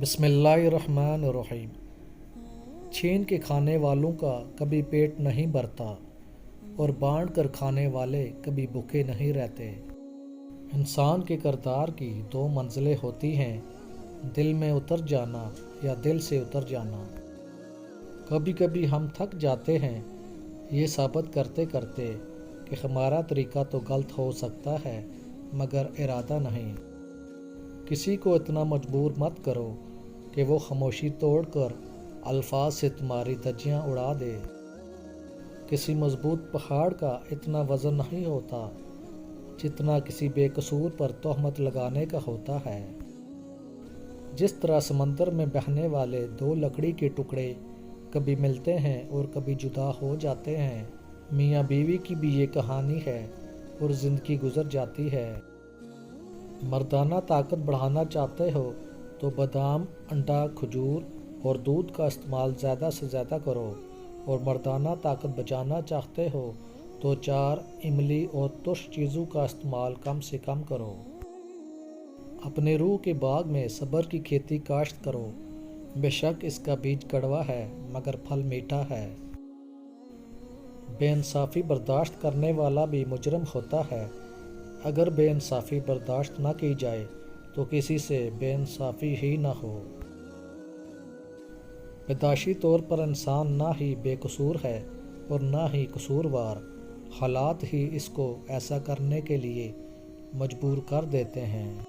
بسم اللہ الرحمن الرحیم۔ چھین کے کھانے والوں کا کبھی پیٹ نہیں بھرتا اور بانٹ کر کھانے والے کبھی بھوکے نہیں رہتے۔ انسان کے کردار کی دو منزلیں ہوتی ہیں، دل میں اتر جانا یا دل سے اتر جانا۔ کبھی کبھی ہم تھک جاتے ہیں یہ ثابت کرتے کرتے کہ ہمارا طریقہ تو غلط ہو سکتا ہے مگر ارادہ نہیں۔ کسی کو اتنا مجبور مت کرو کہ وہ خاموشی توڑ کر الفاظ سے تمہاری دھجیاں اڑا دے۔ کسی مضبوط پہاڑ کا اتنا وزن نہیں ہوتا جتنا کسی بے قصور پر تہمت لگانے کا ہوتا ہے۔ جس طرح سمندر میں بہنے والے دو لکڑی کے ٹکڑے کبھی ملتے ہیں اور کبھی جدا ہو جاتے ہیں، میاں بیوی کی بھی یہ کہانی ہے اور زندگی گزر جاتی ہے۔ مردانہ طاقت بڑھانا چاہتے ہو تو بادام، انڈا، کھجور اور دودھ کا استعمال زیادہ سے زیادہ کرو، اور مردانہ طاقت بچانا چاہتے ہو تو چار، املی اور ترش چیزوں کا استعمال کم سے کم کرو۔ اپنے روح کے باغ میں صبر کی کھیتی کاشت کرو، بے شک اس کا بیج کڑوا ہے مگر پھل میٹھا ہے۔ بے انصافی برداشت کرنے والا بھی مجرم ہوتا ہے۔ اگر بے انصافی برداشت نہ کی جائے تو کسی سے بے انصافی ہی نہ ہو۔ پیدائشی طور پر انسان نہ ہی بے قصور ہے اور نہ ہی قصوروار، حالات ہی اس کو ایسا کرنے کے لیے مجبور کر دیتے ہیں۔